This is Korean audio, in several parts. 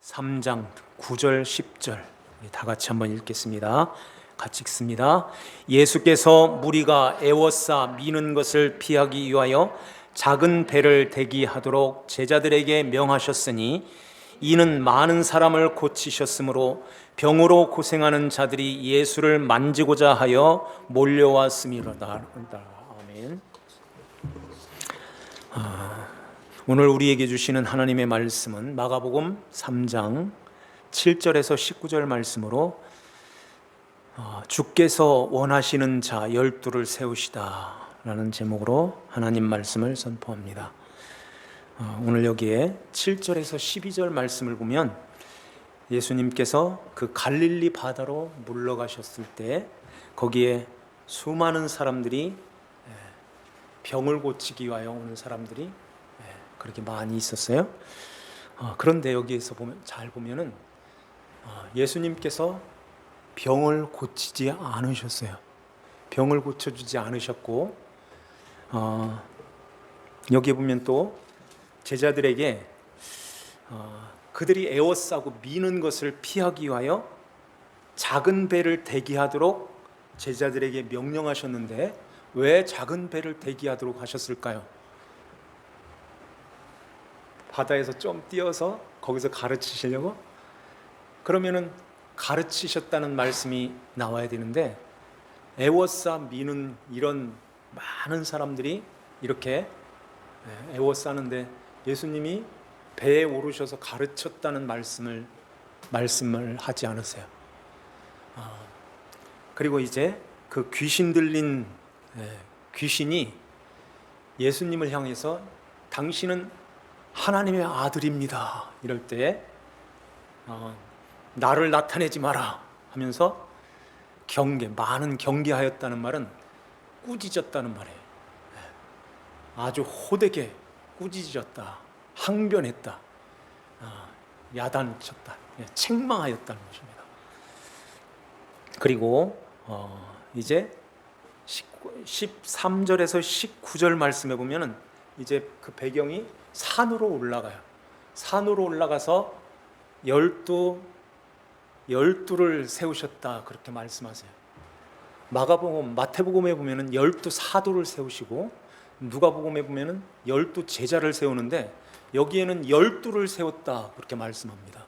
3장 9절 10절 다 같이 한번 읽겠습니다. 같이 읽습니다. 예수께서 무리가 애워싸 미는 것을 피하기 위하여 작은 배를 대기하도록 제자들에게 명하셨으니 이는 많은 사람을 고치셨으므로 병으로 고생하는 자들이 예수를 만지고자 하여 몰려왔음이로다. 아멘. 오늘 우리에게 주시는 하나님의 말씀은 마가복음 3장 7절에서 19절 말씀으로 주께서 원하시는 자 12를 세우시다 라는 제목으로 하나님 말씀을 선포합니다. 오늘 여기에 7절에서 12절 말씀을 보면 예수님께서 그 갈릴리 바다로 물러가셨을 때 거기에 수많은 사람들이 병을 고치기 위하여 오는 사람들이 그렇게 많이 있었어요. 그런데 여기에서 잘 보면은 예수님께서 병을 고치지 않으셨어요. 병을 고쳐주지 않으셨고 여기 보면 또 제자들에게 그들이 애워싸고 미는 것을 피하기 위하여 작은 배를 대기하도록 제자들에게 명령하셨는데 왜 작은 배를 대기하도록 하셨을까요? 바다에서 좀 띄어서 거기서 가르치시려고? 그러면은 가르치셨다는 말씀이 나와야 되는데 애워싸 미는 이런 많은 사람들이 이렇게 애워싸는데 예수님이 배에 오르셔서 가르쳤다는 말씀을 하지 않으세요. 그리고 이제 그 귀신 들린 귀신이 예수님을 향해서 당신은 하나님의 아들입니다 이럴 때 나를 나타내지 마라 하면서 많은 경계하였다는 말은 꾸짖었다는 말이에요. 아주 호되게 꾸짖었다, 항변했다, 야단쳤다, 책망하였다는 것입니다. 그리고 이제 13절에서 19절 말씀에 보면은 이제 그 배경이 산으로 올라가요. 산으로 올라가서 열두를 세우셨다 그렇게 말씀하세요. 마태복음에 보면은 12사도를 세우시고 누가복음에 보면은 12제자를 세우는데 여기에는 12를 세웠다 그렇게 말씀합니다.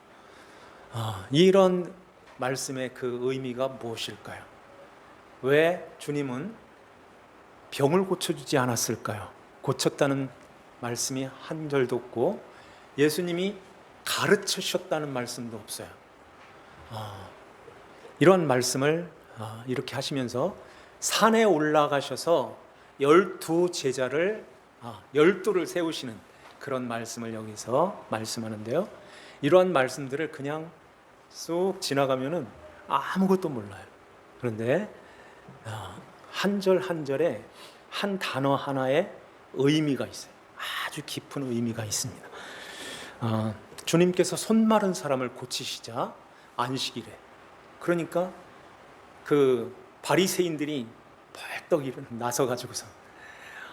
이런 말씀의 그 의미가 무엇일까요? 왜 주님은 병을 고쳐주지 않았을까요? 고쳤다는 말씀이 한 절도 없고 예수님이 가르치셨다는 말씀도 없어요. 이런 말씀을 이렇게 하시면서 산에 올라가셔서 12제자를 12를 세우시는 그런 말씀을 여기서 말씀하는데요. 이러한 말씀들을 그냥 쑥 지나가면은 아무것도 몰라요. 그런데 한 절 한 절에 한 단어 하나에 의미가 있어요. 아주 깊은 의미가 있습니다. 주님께서 손 마른 사람을 고치시자 안식일에, 그러니까 그 바리새인들이 벌떡 나서 가지고서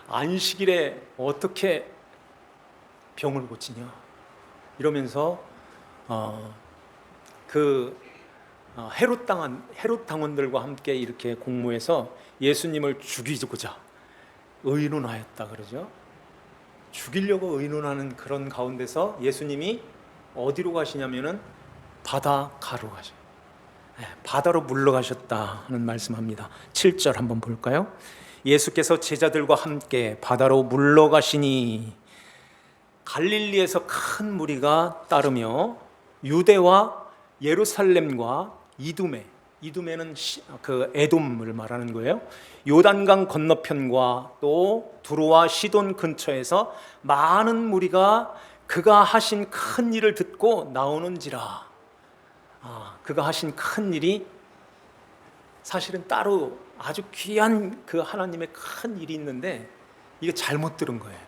안식일에 어떻게 병을 고치냐 이러면서 헤롯 당원들과 함께 이렇게 공모해서 예수님을 죽이고자 의논하였다 그러죠. 죽이려고 의논하는 그런 가운데서 예수님이 어디로 가시냐면은 바다가로 가셔요. 바다로 물러가셨다 하는 말씀합니다. 7절 한번 볼까요? 예수께서 제자들과 함께 바다로 물러가시니 갈릴리에서 큰 무리가 따르며 유대와 예루살렘과 이두메는 그 에돔을 말하는 거예요. 요단강 건너편과 또 두로와 시돈 근처에서 많은 무리가 그가 하신 큰 일을 듣고 나오는지라. 그가 하신 큰 일이 사실은 따로 아주 귀한 그 하나님의 큰 일이 있는데 이게 잘못 들은 거예요.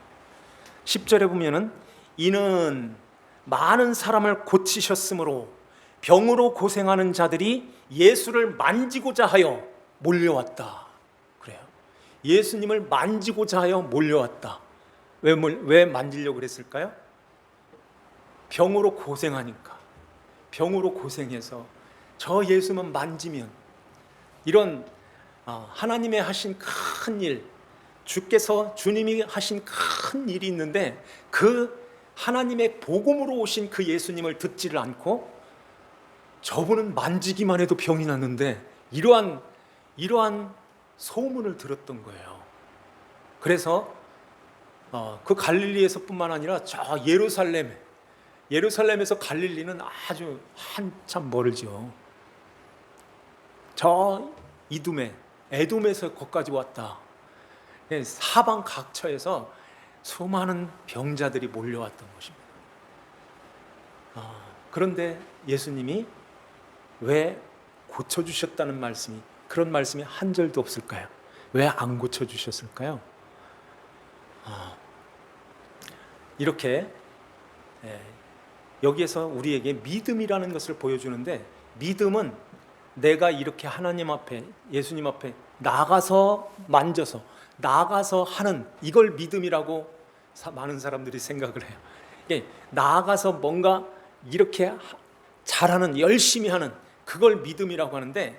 10절에 보면은 이는 많은 사람을 고치셨으므로 병으로 고생하는 자들이 예수를 만지고자 하여 몰려왔다 그래요. 예수님을 만지고자 하여 몰려왔다. 왜 만지려고 그랬을까요? 병으로 고생하니까, 병으로 고생해서 저 예수만 만지면 이런 하나님의 하신 큰 일, 주님이 하신 큰 일이 있는데 그 하나님의 복음으로 오신 그 예수님을 듣지를 않고 저분은 만지기만 해도 병이 났는데 이러한 소문을 들었던 거예요. 그래서 그 갈릴리에서뿐만 아니라 저 예루살렘에서 갈릴리는 아주 한참 멀죠. 저 에돔에서 거기까지 왔다. 사방 각처에서 수많은 병자들이 몰려왔던 것입니다. 그런데 예수님이 왜 고쳐주셨다는 그런 말씀이 한 절도 없을까요? 왜 안 고쳐주셨을까요? 이렇게 여기에서 우리에게 믿음이라는 것을 보여주는데, 믿음은 내가 이렇게 하나님 앞에, 예수님 앞에 나가서 만져서 나가서 하는, 이걸 믿음이라고 많은 사람들이 생각을 해요. 나아가서 뭔가 이렇게 잘하는, 열심히 하는, 그걸 믿음이라고 하는데,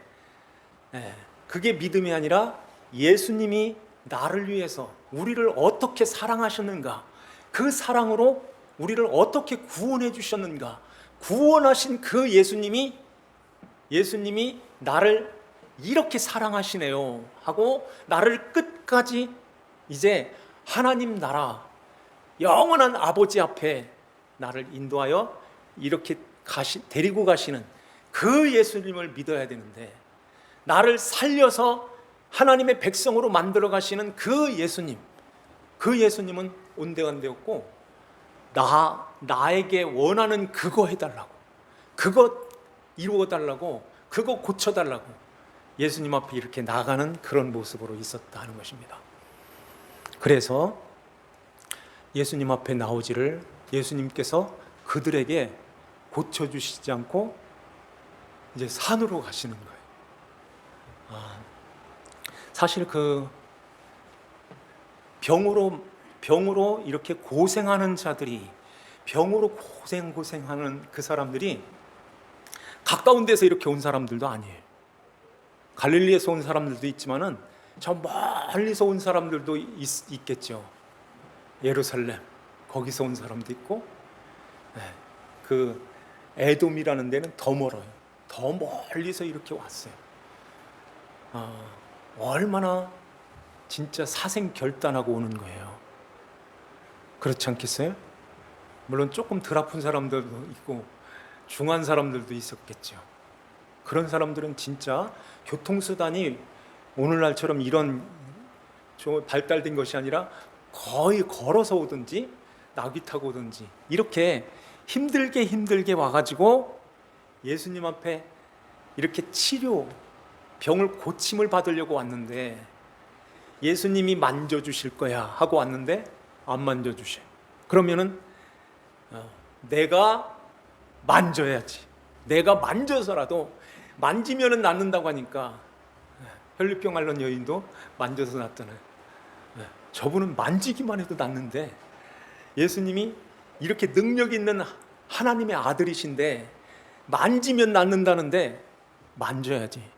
그게 믿음이 아니라 예수님이 나를 위해서 우리를 어떻게 사랑하셨는가, 그 사랑으로 우리를 어떻게 구원해 주셨는가, 구원하신 그 예수님이 나를 이렇게 사랑하시네요 하고 나를 끝까지 이제 하나님 나라, 영원한 아버지 앞에 나를 인도하여 이렇게 데리고 가시는 그 예수님을 믿어야 되는데, 나를 살려서 하나님의 백성으로 만들어 가시는 그 예수님은 온데간데 없고 나에게 원하는 그거 해달라고, 그거 이루어달라고, 그거 고쳐달라고 예수님 앞에 이렇게 나가는 그런 모습으로 있었다 하는 것입니다. 그래서 예수님 앞에 나오지를 예수님께서 그들에게 고쳐주시지 않고 이제 산으로 가시는 거예요. 사실 그 병으로 이렇게 고생하는 자들이, 병으로 고생하는 그 사람들이 가까운 데서 이렇게 온 사람들도 아니에요. 갈릴리에서 온 사람들도 있지만은 저 멀리서 온 사람들도 있겠죠. 예루살렘 거기서 온 사람도 있고, 그 에돔이라는 데는 더 멀어요. 더 멀리서 이렇게 왔어요. 얼마나 진짜 사생결단하고 오는 거예요. 그렇지 않겠어요? 물론 조금 덜 아픈 사람들도 있고 중한 사람들도 있었겠죠. 그런 사람들은 진짜 교통수단이 오늘날처럼 이런 좀 발달된 것이 아니라 거의 걸어서 오든지 나귀 타고 오든지 이렇게 힘들게 와가지고 예수님 앞에 이렇게 병을 고침을 받으려고 왔는데, 예수님이 만져주실 거야 하고 왔는데 안 만져주셔. 그러면은 내가 만져야지, 내가 만져서라도, 만지면은 낫는다고 하니까 혈류병 앓는 여인도 만져서 낫잖아요. 저분은 만지기만 해도 낫는데, 예수님이 이렇게 능력 있는 하나님의 아들이신데 만지면 낫는다는데 만져야지.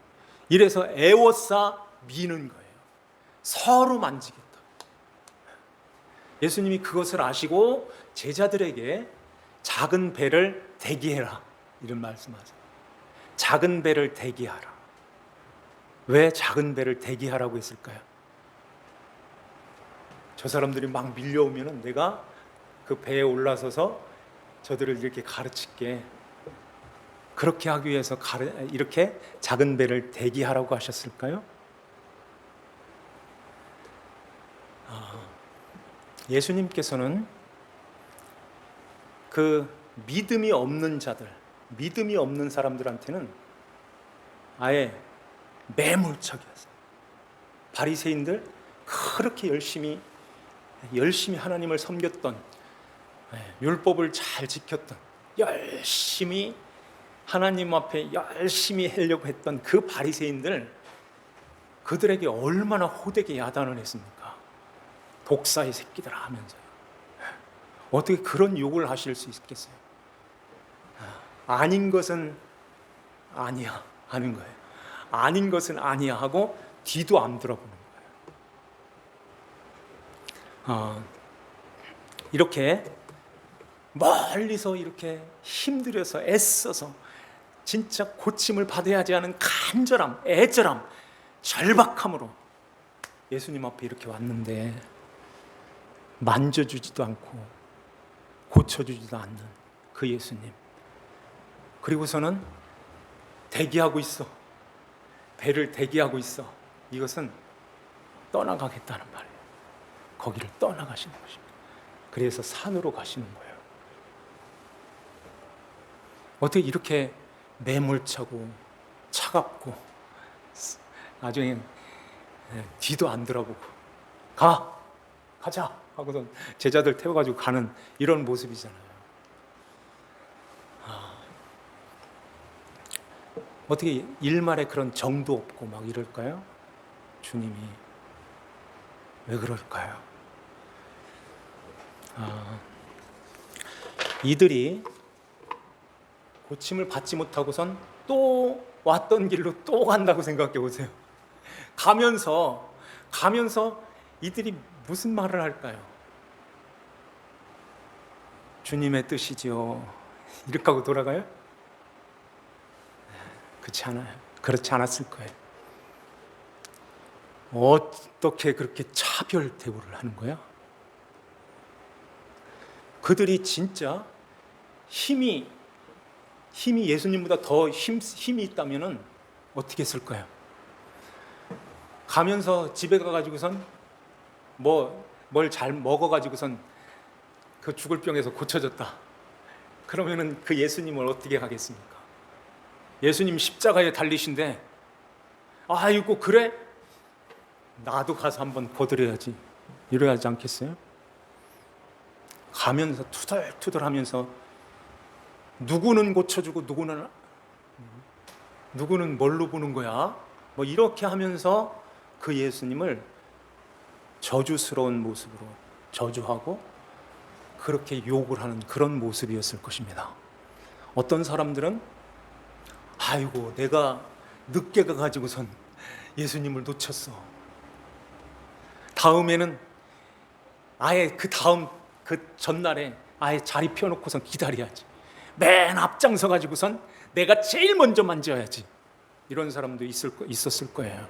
이래서 애워싸 미는 거예요. 서로 만지겠다. 예수님이 그것을 아시고 제자들에게 작은 배를 대기해라, 이런 말씀하세요. 작은 배를 대기하라. 왜 작은 배를 대기하라고 했을까요? 저 사람들이 막 밀려오면 내가 그 배에 올라서서 저들을 이렇게 가르칠게. 그렇게 하기 위해서 이렇게 작은 배를 대기하라고 하셨을까요? 예수님께서는 그 믿음이 없는 자들, 믿음이 없는 사람들한테는 아예 매몰차게였어요. 바리새인들 그렇게 열심히 하나님을 섬겼던, 율법을 잘 지켰던, 열심히 하나님 앞에 열심히 하려고 했던 그 바리새인들, 그들에게 얼마나 호되게 야단을 했습니까? 독사의 새끼들 하면서요. 어떻게 그런 욕을 하실 수 있겠어요? 아닌 것은 아니야 하는 거예요. 아닌 것은 아니야 하고 뒤도 안 돌아보는 거예요. 이렇게 멀리서 이렇게 힘들여서 애써서 진짜 고침을 받아야지 하는 간절함, 애절함, 절박함으로 예수님 앞에 이렇게 왔는데 만져주지도 않고 고쳐주지도 않는 그 예수님. 그리고서는 대기하고 있어. 배를 대기하고 있어. 이것은 떠나가겠다는 말이에요. 거기를 떠나가시는 것입니다. 그래서 산으로 가시는 거예요. 어떻게 이렇게 매몰차고 차갑고 나중에 뒤도 안 돌아보고 가자 하고서 제자들 태워가지고 가는 이런 모습이잖아요. 어떻게 일말에 그런 정도 없고 막 이럴까요? 주님이 왜 그럴까요? 이들이 고침을 받지 못하고선 또 왔던 길로 또 간다고 생각해 보세요. 가면서 이들이 무슨 말을 할까요? 주님의 뜻이지요. 이렇게 하고 돌아가요? 그렇지 않아요. 그렇지 않았을 거예요. 어떻게 그렇게 차별 대우를 하는 거야? 그들이 진짜 힘이 예수님보다 더 힘이 있다면은 어떻게 했을까요? 가면서 집에 가가지고선 뭘 잘 먹어가지고선 그 죽을 병에서 고쳐졌다. 그러면은 그 예수님을 어떻게 하겠습니까? 예수님 십자가에 달리신데 아이고 그래? 나도 가서 한번 거드려야지. 이래야 하지 않겠어요? 가면서 투덜투덜하면서 누구는 고쳐주고 누구는 뭘로 보는 거야? 뭐 이렇게 하면서 그 예수님을 저주스러운 모습으로 저주하고 그렇게 욕을 하는 그런 모습이었을 것입니다. 어떤 사람들은 아이고 내가 늦게 가가지고선 예수님을 놓쳤어. 다음에는 아예 그 전날에 아예 자리 펴놓고선 기다려야지. 맨 앞장서 가지고선 내가 제일 먼저 만져야지. 이런 사람도 있었을 거예요.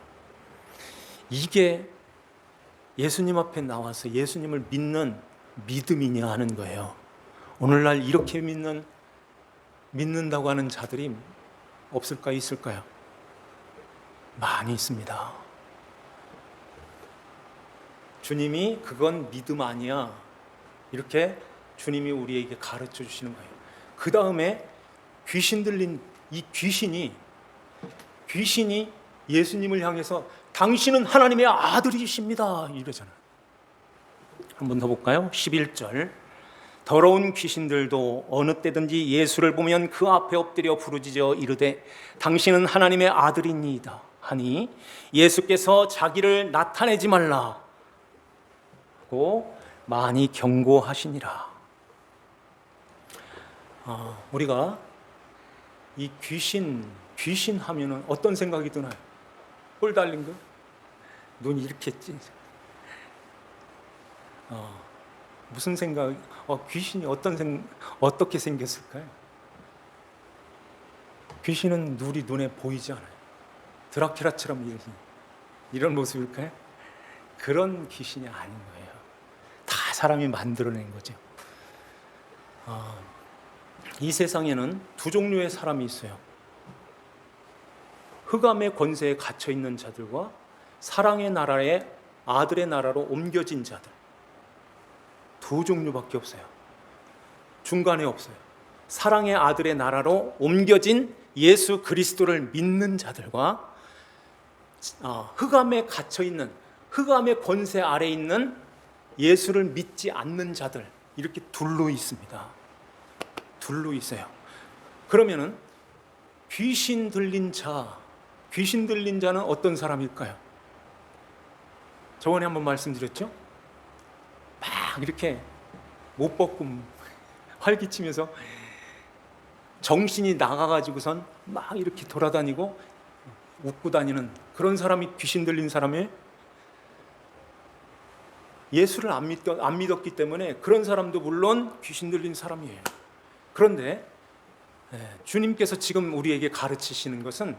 이게 예수님 앞에 나와서 예수님을 믿는 믿음이냐 하는 거예요. 오늘날 이렇게 믿는다고 하는 자들이 없을까요? 있을까요? 많이 있습니다. 주님이 그건 믿음 아니야. 이렇게 주님이 우리에게 가르쳐 주시는 거예요. 그 다음에 귀신 들린 이 귀신이 예수님을 향해서 당신은 하나님의 아들이십니다. 이러잖아요. 한번 더 볼까요? 11절. 더러운 귀신들도 어느 때든지 예수를 보면 그 앞에 엎드려 부르짖어 이르되 당신은 하나님의 아들이니이다 하니 예수께서 자기를 나타내지 말라 하고 많이 경고하시니라. 우리가 이 귀신 하면은 어떤 생각이 드나요? 뿔 달린 거? 눈이 이렇게 했지. 무슨 생각? 귀신이 어떻게 생겼을까요? 귀신은 눈에 보이지 않아요. 드라큘라처럼 이런 모습일까요? 그런 귀신이 아닌 거예요. 다 사람이 만들어낸 거죠. 이 세상에는 두 종류의 사람이 있어요. 흑암의 권세에 갇혀 있는 자들과 사랑의 나라에 아들의 나라로 옮겨진 자들. 두 종류밖에 없어요. 중간에 없어요. 사랑의 아들의 나라로 옮겨진 예수 그리스도를 믿는 자들과 흑암에 갇혀 있는 흑암의 권세 아래 있는 예수를 믿지 않는 자들, 이렇게 둘로 있습니다. 둘로 있어요. 그러면은 귀신 들린 자는 어떤 사람일까요? 저번에 한번 말씀드렸죠? 막 이렇게 못 벗고 활기치면서 정신이 나가가지고선 막 이렇게 돌아다니고 웃고 다니는 그런 사람이 귀신 들린 사람이에요? 예수를 안 믿었기 때문에 그런 사람도 물론 귀신 들린 사람이에요. 그런데 주님께서 지금 우리에게 가르치시는 것은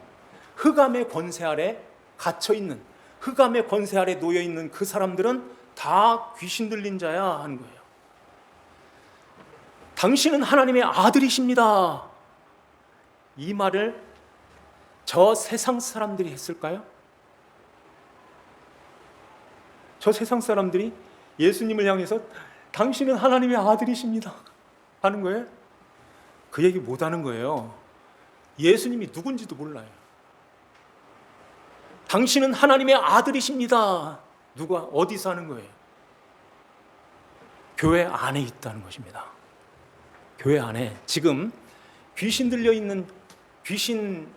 흑암의 권세 아래 갇혀 있는, 흑암의 권세 아래 놓여 있는 그 사람들은 다 귀신 들린 자야 하는 거예요. 당신은 하나님의 아들이십니다. 이 말을 저 세상 사람들이 했을까요? 저 세상 사람들이 예수님을 향해서 당신은 하나님의 아들이십니다 하는 거예요? 그 얘기 못 하는 거예요. 예수님이 누군지도 몰라요. 당신은 하나님의 아들이십니다. 누가 어디서 하는 거예요? 교회 안에 있다는 것입니다. 교회 안에 지금 귀신 들려 있는 귀신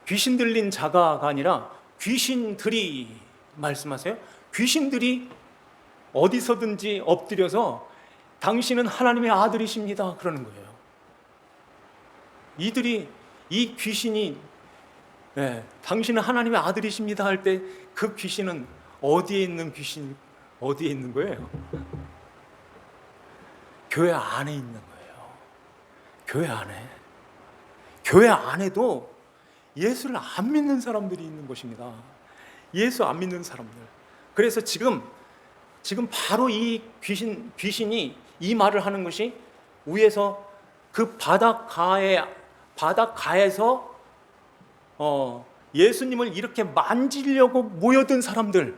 들린 자가 아니라 귀신들이 말씀하세요. 귀신들이 어디서든지 엎드려서 당신은 하나님의 아들이십니다 그러는 거예요. 이 귀신이 당신은 하나님의 아들이십니다 할 때 그 귀신은 어디에 있는 거예요? 교회 안에 있는 거예요. 교회 안에도 예수를 안 믿는 사람들이 있는 것입니다. 예수 안 믿는 사람들. 그래서 지금 바로 이 귀신이 이 말을 하는 것이 위에서 그 바닷가에서 예수님을 이렇게 만지려고 모여든 사람들,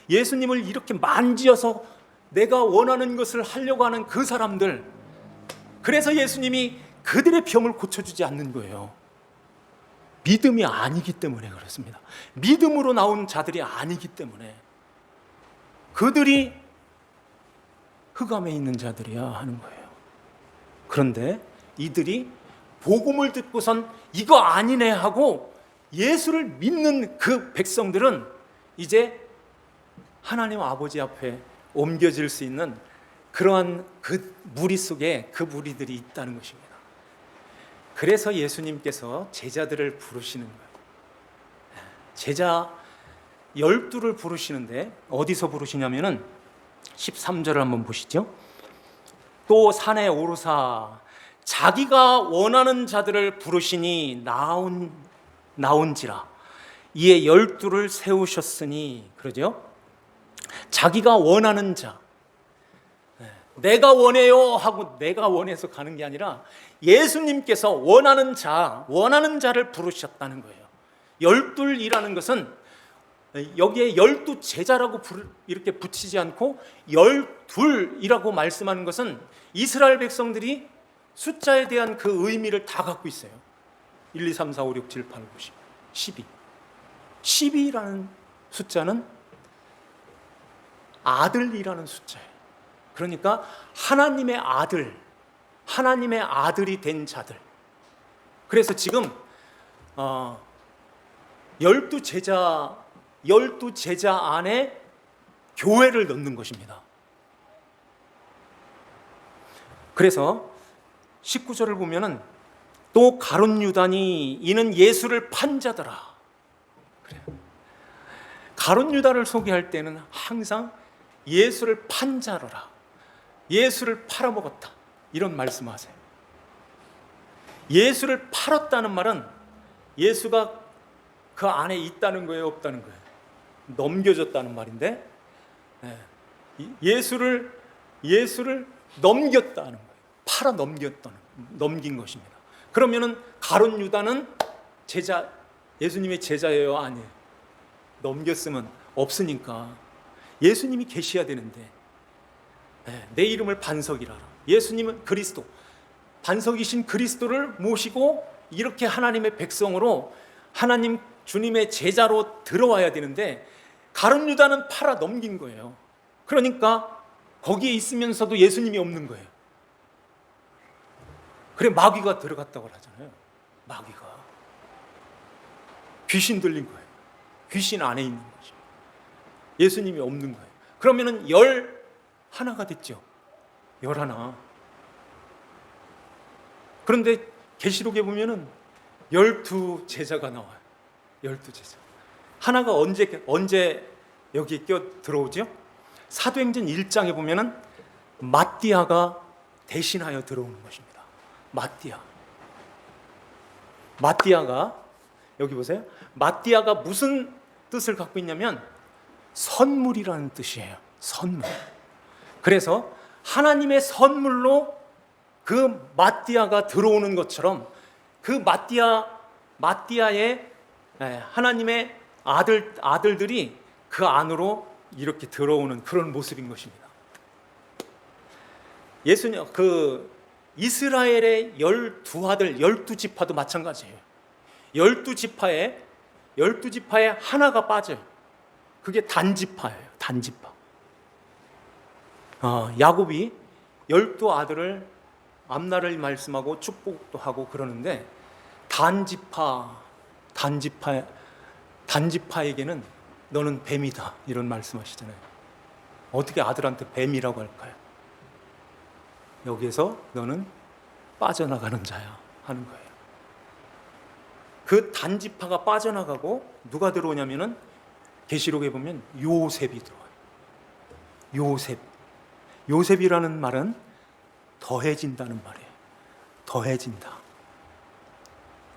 예수님을 이렇게 만지어서 내가 원하는 것을 하려고 하는 그 사람들, 그래서 예수님이 그들의 병을 고쳐주지 않는 거예요. 믿음이 아니기 때문에 그렇습니다. 믿음으로 나온 자들이 아니기 때문에 그들이 흑암에 있는 자들이야 하는 거예요. 그런데 이들이 복음을 듣고선 이거 아니네 하고 예수를 믿는 그 백성들은 이제 하나님 아버지 앞에 옮겨질 수 있는 그러한 그 무리 속에 그 무리들이 있다는 것입니다. 그래서 예수님께서 제자들을 부르시는 거예요. 제자 12를 부르시는데 어디서 부르시냐면은 13절을 한번 보시죠. 또 산에 오르사 자기가 원하는 자들을 부르시니 나온지라 이에 12를 세우셨으니 그러죠. 자기가 원하는 자, 내가 원해요 하고 내가 원해서 가는 게 아니라 예수님께서 원하는 자를 부르셨다는 거예요. 12이라는 것은 여기에 12 제자라고 이렇게 붙이지 않고 12이라고 말씀하는 것은 이스라엘 백성들이 숫자에 대한 그 의미를 다 갖고 있어요. 1, 2, 3, 4, 5, 6, 7, 8, 9, 10, 12. 12라는 숫자는 아들이라는 숫자예요. 그러니까 하나님의 아들이 된 자들. 그래서 지금 12 제자 안에 교회를 넣는 것입니다. 그래서 19절을 보면은 또 가룟 유다니 이는 예수를 판 자더라. 그래요. 가룟 유다를 소개할 때는 항상 예수를 판 자로라. 예수를 팔아먹었다. 이런 말씀하세요. 예수를 팔았다는 말은 예수가 그 안에 있다는 거예요, 없다는 거예요? 넘겨줬다는 말인데 예수를 넘겼다는 거예요. 팔아 넘긴 것입니다. 그러면은 가룟 유다는 예수님의 제자예요, 아니에요? 넘겼으면 없으니까 예수님이 계셔야 되는데 내 이름을 반석이라. 예수님은 그리스도, 반석이신 그리스도를 모시고 이렇게 하나님의 백성으로 하나님 주님의 제자로 들어와야 되는데 가룟 유다는 팔아 넘긴 거예요. 그러니까 거기에 있으면서도 예수님이 없는 거예요. 그래 마귀가 들어갔다고 하잖아요. 마귀가 귀신 들린 거예요. 귀신 안에 있는 거죠. 예수님이 없는 거예요. 그러면은 11가 됐죠. 11. 그런데 계시록에 보면은 12제자가 나와요. 12제자. 하나가 언제 여기에 껴 들어오죠? 사도행전 1장에 보면은 마띠아가 대신하여 들어오는 것입니다. 마띠아가 여기 보세요. 마띠아가 무슨 뜻을 갖고 있냐면 선물이라는 뜻이에요. 선물. 그래서 하나님의 선물로 그 마띠아가 들어오는 것처럼 그 마띠아의 하나님의 아들들이 그 안으로 이렇게 들어오는 그런 모습인 것입니다. 예수님 그 이스라엘의 12아들 12지파도 마찬가지예요. 12지파에 하나가 빠져요. 그게 단지파예요. 단지파. 야곱이 12아들을 앞날을 말씀하고 축복도 하고 그러는데 단지파에게는 너는 뱀이다 이런 말씀하시잖아요. 어떻게 아들한테 뱀이라고 할까요? 여기에서 너는 빠져나가는 자야 하는 거예요. 그 단지파가 빠져나가고 누가 들어오냐면은 계시록에 보면 요셉이 들어와요. 요셉이라는 말은 더해진다는 말이에요. 더해진다.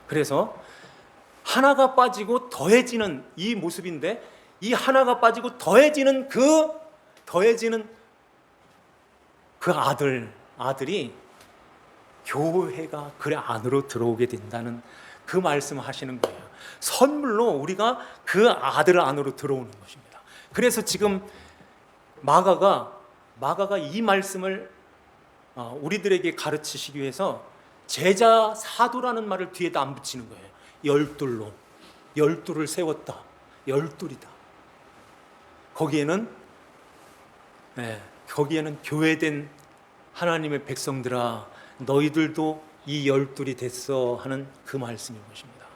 그래서 하나가 빠지고 더해지는 이 모습인데 이 하나가 빠지고 더해지는 그 아들이 교회가 그 안으로 들어오게 된다는 그 말씀을 하시는 거예요. 선물로 우리가 그 아들 안으로 들어오는 것입니다. 그래서 지금 마가가 이 말씀을 우리들에게 가르치시기 위해서 제자 사도라는 말을 뒤에다 안 붙이는 거예요. 열둘을 세웠다. 열둘이다. 거기에는 교회된 하나님의 백성들아 너희들도 이 열둘이 됐어 하는 그 말씀인 것입니다.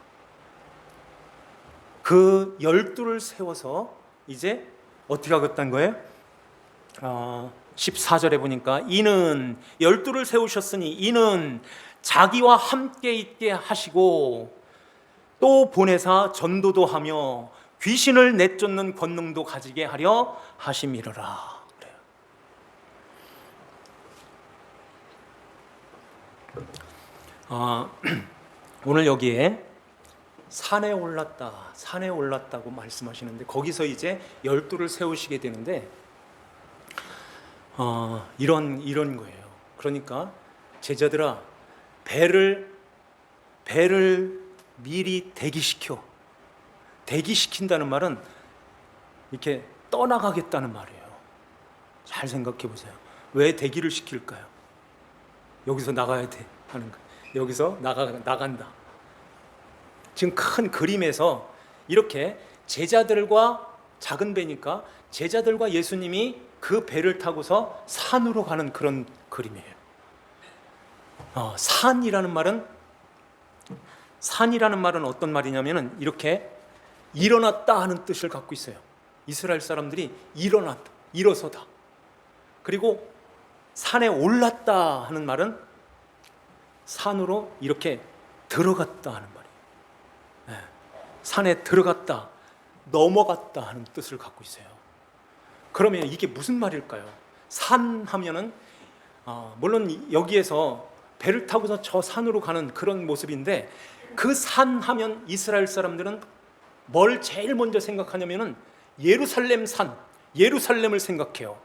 그 열둘을 세워서 이제 어떻게 하겠다는 거예요? 14절에 보니까 이는 열둘을 세우셨으니 이는 자기와 함께 있게 하시고 또 보내사 전도도 하며 귀신을 내쫓는 권능도 가지게 하려 하심이로라. 오늘 여기에 산에 올랐다고 말씀하시는데 거기서 이제 열둘을 세우시게 되는데 이런 거예요. 그러니까 제자들아 배를 미리 대기시킨다는 말은 이렇게 떠나가겠다는 말이에요. 잘 생각해 보세요. 왜 대기를 시킬까요? 여기서 나가야 돼 하는 거예요. 여기서 나간다. 지금 큰 그림에서 이렇게 제자들과 작은 배니까 제자들과 예수님이 그 배를 타고서 산으로 가는 그런 그림이에요. 산이라는 말은 어떤 말이냐면은 이렇게 일어났다 하는 뜻을 갖고 있어요. 이스라엘 사람들이 일어서다. 그리고 산에 올랐다 하는 말은 산으로 이렇게 들어갔다 하는 말이에요. 산에 들어갔다, 넘어갔다 하는 뜻을 갖고 있어요. 그러면 이게 무슨 말일까요? 산 하면은 물론 여기에서 배를 타고서 저 산으로 가는 그런 모습인데 그 산 하면 이스라엘 사람들은 뭘 제일 먼저 생각하냐면은 예루살렘 산, 예루살렘을 생각해요.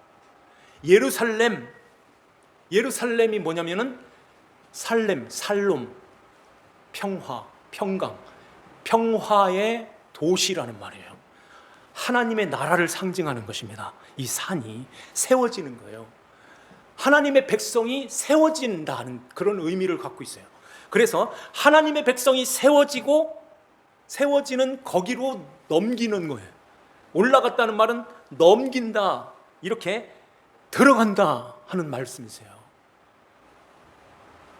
예루살렘이 뭐냐면은 살롬, 평화, 평강, 평화의 도시라는 말이에요. 하나님의 나라를 상징하는 것입니다. 이 산이 세워지는 거예요. 하나님의 백성이 세워진다는 그런 의미를 갖고 있어요. 그래서 하나님의 백성이 세워지는 거기로 넘기는 거예요. 올라갔다는 말은 넘긴다, 이렇게 들어간다 하는 말씀이세요.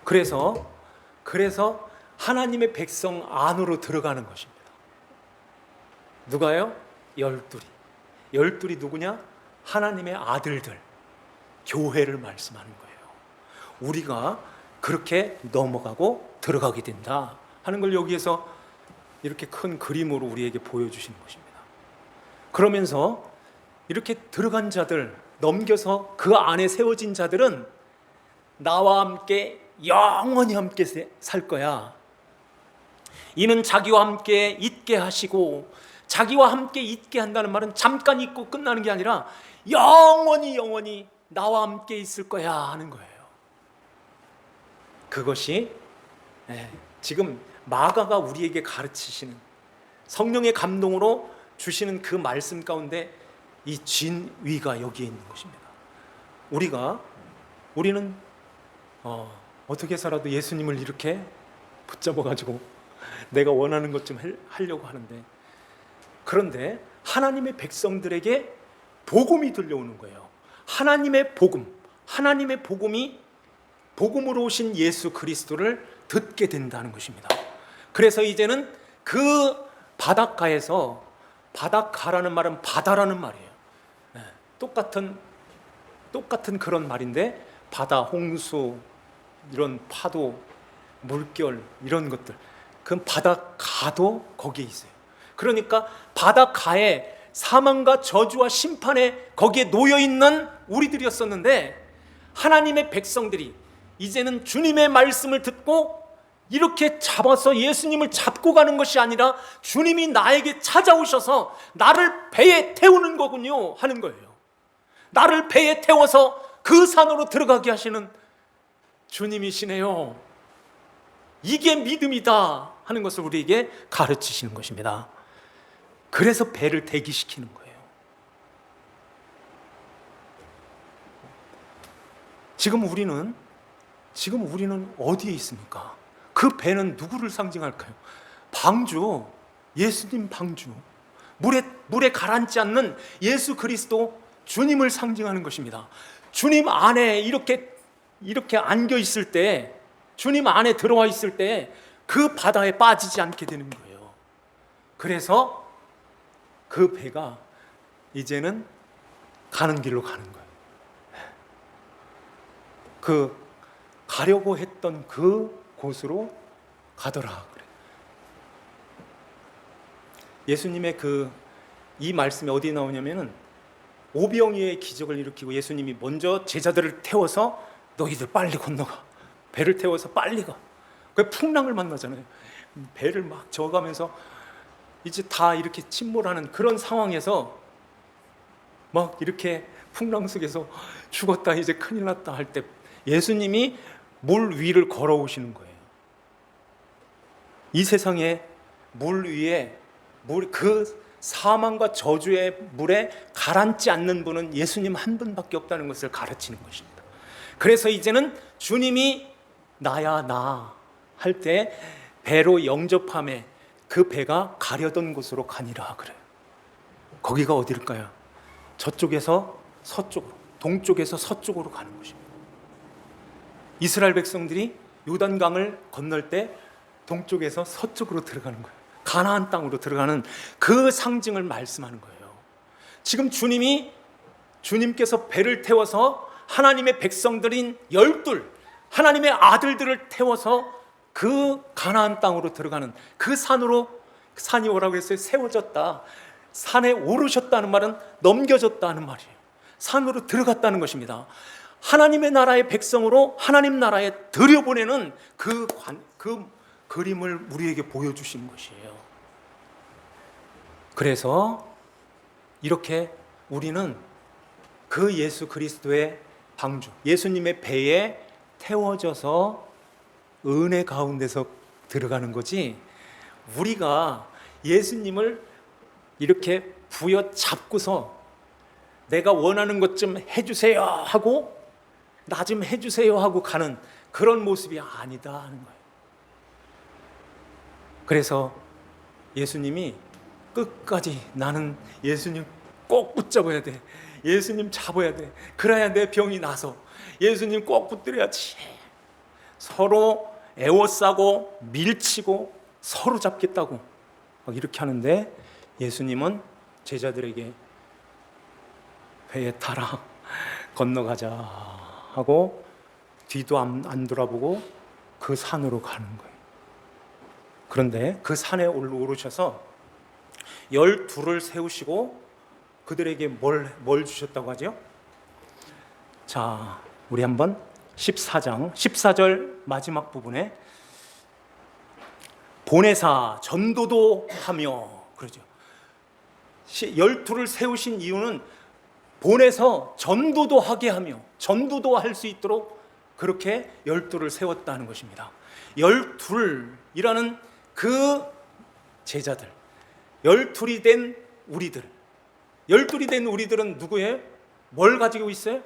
그래서 하나님의 백성 안으로 들어가는 것입니다. 누가요? 열둘이 누구냐? 하나님의 아들들, 교회를 말씀하는 거예요. 우리가 그렇게 넘어가고 들어가게 된다 하는 걸 여기에서 이렇게 큰 그림으로 우리에게 보여주시는 것입니다. 그러면서 이렇게 들어간 자들, 넘겨서 그 안에 세워진 자들은 나와 함께 영원히 함께 살 거야. 이는 자기와 함께 있게 하시고, 자기와 함께 있게 한다는 말은 잠깐 있고 끝나는 게 아니라 영원히 나와 함께 있을 거야 하는 거예요. 그것이 지금 마가가 우리에게 가르치시는, 성령의 감동으로 주시는 그 말씀 가운데 이 진위가 여기에 있는 것입니다. 우리는 어떻게 살아도 예수님을 이렇게 붙잡아가지고 내가 원하는 것 좀 하려고 하는데, 그런데 하나님의 백성들에게 복음이 들려오는 거예요. 하나님의 복음이 복음으로 오신 예수 그리스도를 듣게 된다는 것입니다. 그래서 이제는 그 바닷가에서, 바닷가라는 말은 바다라는 말이에요. 똑같은 그런 말인데, 바다, 홍수, 이런 파도, 물결, 이런 것들, 그 바닷가도 거기에 있어요. 그러니까 바닷가에 사망과 저주와 심판에 거기에 놓여있는 우리들이었었는데, 하나님의 백성들이 이제는 주님의 말씀을 듣고 이렇게 잡아서 예수님을 잡고 가는 것이 아니라 주님이 나에게 찾아오셔서 나를 배에 태우는 거군요 하는 거예요. 나를 배에 태워서 그 산으로 들어가게 하시는 주님이시네요. 이게 믿음이다 하는 것을 우리에게 가르치시는 것입니다. 그래서 배를 대기시키는 거예요. 지금 우리는 어디에 있습니까? 그 배는 누구를 상징할까요? 방주, 예수님 방주, 물에 가라앉지 않는 예수 그리스도 주님을 상징하는 것입니다. 주님 안에 이렇게 안겨 있을 때, 주님 안에 들어와 있을 때 그 바다에 빠지지 않게 되는 거예요. 그래서 그 배가 이제는 가는 길로 가는 거예요. 그 가려고 했던 그 곳으로 가더라 그래. 예수님의 이 말씀이 어디에 나오냐면은, 오병이어의 기적을 일으키고 예수님이 먼저 제자들을 태워서 너희들 빨리 건너가, 배를 태워서 빨리 가. 그 풍랑을 만나잖아요. 배를 막 저어가면서 이제 다 이렇게 침몰하는 그런 상황에서 막 이렇게 풍랑 속에서 죽었다, 이제 큰일 났다 할 때 예수님이 물 위를 걸어오시는 거예요. 이 세상에 물 위에 그 사망과 저주의 물에 가라앉지 않는 분은 예수님 한 분밖에 없다는 것을 가르치는 것입니다. 그래서 이제는 주님이 나야 나 할 때 배로 영접함에 그 배가 가려던 곳으로 가니라 그래요. 거기가 어딜까요? 저쪽에서 서쪽으로, 동쪽에서 서쪽으로 가는 것입니다. 이스라엘 백성들이 요단강을 건널 때 동쪽에서 서쪽으로 들어가는 거예요. 가나안 땅으로 들어가는 그 상징을 말씀하는 거예요. 지금 주님께서 배를 태워서 하나님의 백성들인 하나님의 아들들을 태워서 그 가나안 땅으로 들어가는 그 산이 뭐라고 했어요? 세워졌다. 산에 오르셨다는 말은 넘겨졌다는 말이에요. 산으로 들어갔다는 것입니다. 하나님의 나라의 백성으로 하나님 나라에 들여보내는 그 그림을 우리에게 보여주시는 것이에요. 그래서 이렇게 우리는 그 예수 그리스도의 방주, 예수님의 배에 태워져서 은혜 가운데서 들어가는 거지, 우리가 예수님을 이렇게 부여잡고서 내가 원하는 것 좀 해주세요 하고, 나 좀 해주세요 하고 가는 그런 모습이 아니다 하는 거예요. 그래서 예수님이 끝까지 나는 예수님 꼭 붙잡아야 돼, 예수님 잡아야 돼, 그래야 내 병이 나서 예수님 꼭 붙들어야지, 서로 애워싸고 밀치고 서로 잡겠다고 막 이렇게 하는데, 예수님은 제자들에게 배에 타라, 건너가자 하고 뒤도 안 돌아보고 그 산으로 가는 거예요. 그런데 그 산에 오르셔서 12를 세우시고 그들에게 뭘 주셨다고 하죠? 자, 우리 한번 14장 14절 마지막 부분에 보내사 전도도 하며 그러죠. 12를 세우신 이유는 보내서 전도도 하게 하며 전도도 할 수 있도록 그렇게 12를 세웠다는 것입니다. 12이라는 그 제자들, 12이 된 우리들, 12이 된 우리들은 누구예요? 뭘 가지고 있어요?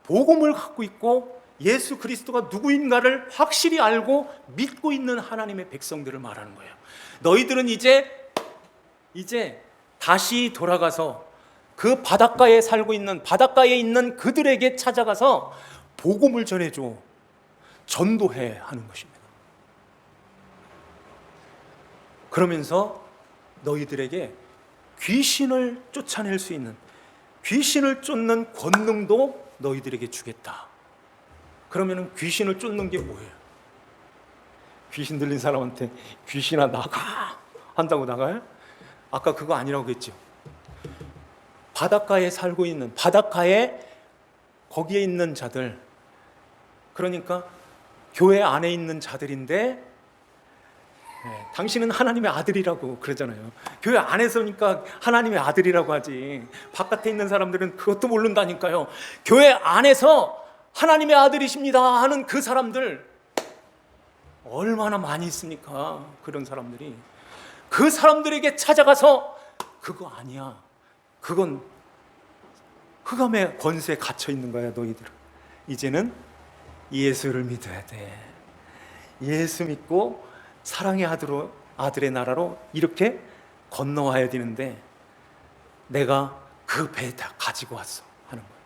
복음을 갖고 있고 예수 그리스도가 누구인가를 확실히 알고 믿고 있는 하나님의 백성들을 말하는 거예요. 너희들은 이제 다시 돌아가서 그 바닷가에 살고 있는 바닷가에 있는 그들에게 찾아가서 복음을 전해줘, 전도해 하는 것입니다. 그러면서 너희들에게 귀신을 쫓아낼 수 있는, 귀신을 쫓는 권능도 너희들에게 주겠다. 그러면 귀신을 쫓는 게 뭐예요? 귀신 들린 사람한테 귀신아 나가 한다고 나가요? 아까 그거 아니라고 했죠. 바닷가에 살고 있는, 바닷가에 거기에 있는 자들, 그러니까 교회 안에 있는 자들인데 당신은 하나님의 아들이라고 그러잖아요. 교회 안에서니까 하나님의 아들이라고 하지, 바깥에 있는 사람들은 그것도 모른다니까요. 교회 안에서 하나님의 아들이십니다 하는 그 사람들 얼마나 많이 있습니까? 그런 사람들이. 그 사람들에게 찾아가서 그거 아니야, 그건 흑암의 권세에 갇혀 있는 거야. 너희들은 이제는 예수를 믿어야 돼. 예수 믿고 사랑의 아들의 나라로 이렇게 건너와야 되는데 내가 그 배 다 가지고 왔어 하는 거예요.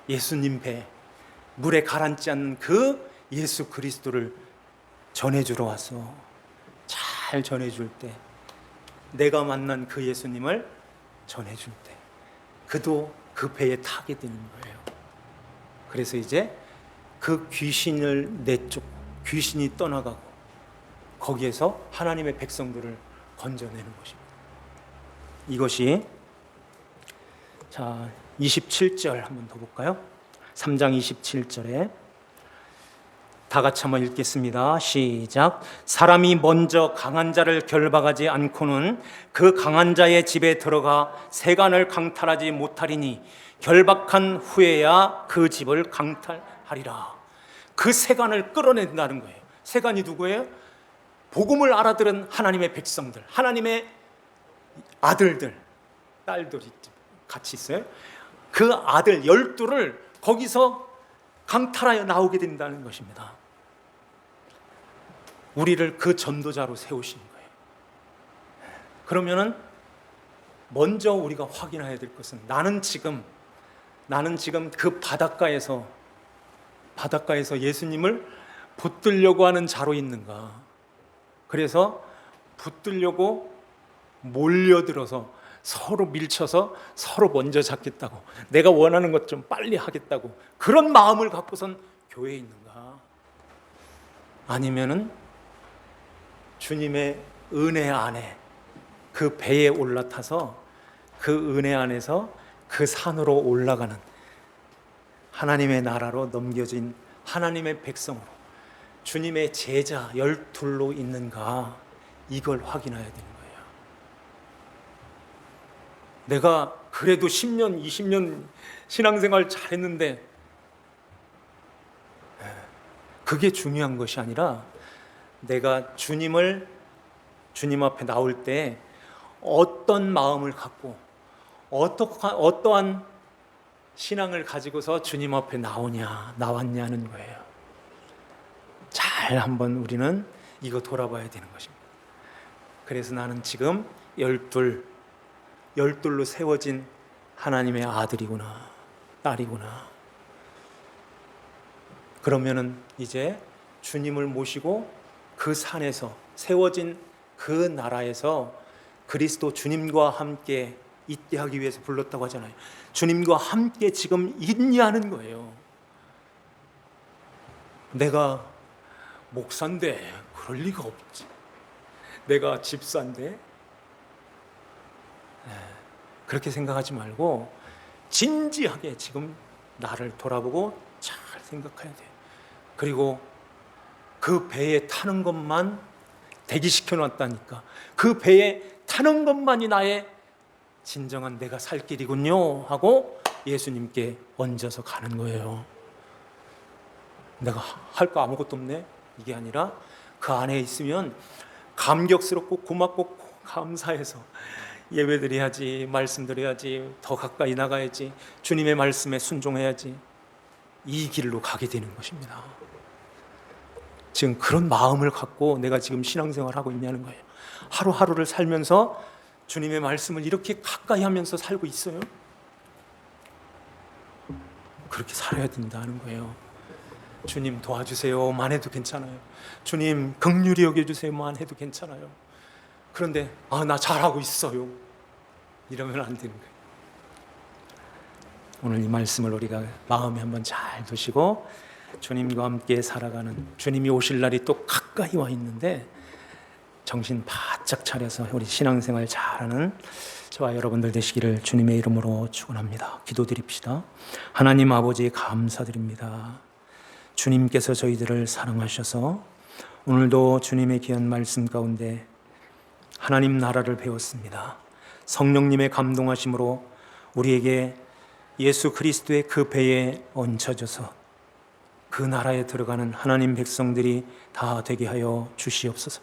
예수님 배, 물에 가라앉지 않는 그 예수 그리스도를 전해주러 왔어. 잘 전해줄 때, 내가 만난 그 예수님을 전해줄 때 그도 그 배에 타게 되는 거예요. 그래서 이제 그 귀신을 내쫓고 귀신이 떠나가고 거기에서 하나님의 백성들을 건져내는 것입니다. 이것이, 자 27절 한번 더 볼까요? 3장 27절에 다 같이 한번 읽겠습니다. 시작. 사람이 먼저 강한 자를 결박하지 않고는 그 강한 자의 집에 들어가 세간을 강탈하지 못하리니 결박한 후에야 그 집을 강탈하리라. 그 세간을 끌어낸다는 거예요. 세간이 누구예요? 복음을 알아들은 하나님의 백성들, 하나님의 아들들, 딸들이 같이 있어요. 그 아들 12를 거기서 강탈하여 나오게 된다는 것입니다. 우리를 그 전도자로 세우신 거예요. 그러면은 먼저 우리가 확인해야 될 것은 나는 지금 그 바닷가에서 예수님을 붙들려고 하는 자로 있는가? 그래서 붙들려고 몰려들어서 서로 밀쳐서 서로 먼저 잡겠다고, 내가 원하는 것 좀 빨리 하겠다고 그런 마음을 갖고선 교회에 있는가? 아니면은 주님의 은혜 안에 그 배에 올라타서 그 은혜 안에서 그 산으로 올라가는 하나님의 나라로 넘겨진 하나님의 백성으로 주님의 제자 12로 있는가? 이걸 확인해야 되는 거예요. 내가 그래도 10년, 20년 신앙생활 잘했는데 그게 중요한 것이 아니라 내가 주님 앞에 나올 때 어떤 마음을 갖고 어떠한 신앙을 가지고서 주님 앞에 나왔냐는 거예요. 잘 한번 우리는 이거 돌아봐야 되는 것입니다. 그래서 나는 지금 12로 세워진 하나님의 아들이구나, 딸이구나. 그러면은 이제 주님을 모시고 그 산에서 세워진 그 나라에서 그리스도 주님과 함께 있게 하기 위해서 불렀다고 하잖아요. 주님과 함께 지금 있냐는 거예요. 내가 목사인데 그럴 리가 없지. 내가 집사인데. 그렇게 생각하지 말고 진지하게 지금 나를 돌아보고 잘 생각해야 돼. 그리고 그 배에 타는 것만 대기시켜 놨다니까. 그 배에 타는 것만이 나의 진정한 내가 살 길이군요 하고 예수님께 얹어서 가는 거예요. 내가 할 거 아무것도 없네 이게 아니라 그 안에 있으면 감격스럽고 고맙고 감사해서 예배드려야지, 말씀드려야지, 더 가까이 나가야지, 주님의 말씀에 순종해야지, 이 길로 가게 되는 것입니다. 지금 그런 마음을 갖고 내가 지금 신앙생활을 하고 있냐는 거예요. 하루하루를 살면서 주님의 말씀을 이렇게 가까이 하면서 살고 있어요. 그렇게 살아야 된다는 거예요. 주님 도와주세요만 해도 괜찮아요. 주님 긍휼히 여겨주세요만 해도 괜찮아요. 그런데 나 잘하고 있어요 이러면 안 되는 거예요. 오늘 이 말씀을 우리가 마음에 한번 잘 두시고 주님과 함께 살아가는, 주님이 오실 날이 또 가까이 와 있는데 정신 바짝 차려서 우리 신앙생활 잘하는 저와 여러분들 되시기를 주님의 이름으로 축원합니다. 기도드립시다. 하나님 아버지 감사드립니다. 주님께서 저희들을 사랑하셔서 오늘도 주님의 귀한 말씀 가운데 하나님 나라를 배웠습니다. 성령님의 감동하심으로 우리에게 예수 그리스도의 그 배에 얹혀져서 그 나라에 들어가는 하나님 백성들이 다 되게 하여 주시옵소서.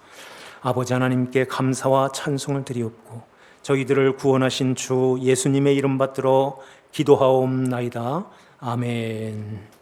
아버지 하나님께 감사와 찬송을 드리옵고 저희들을 구원하신 주 예수님의 이름 받들어 기도하옵나이다. 아멘.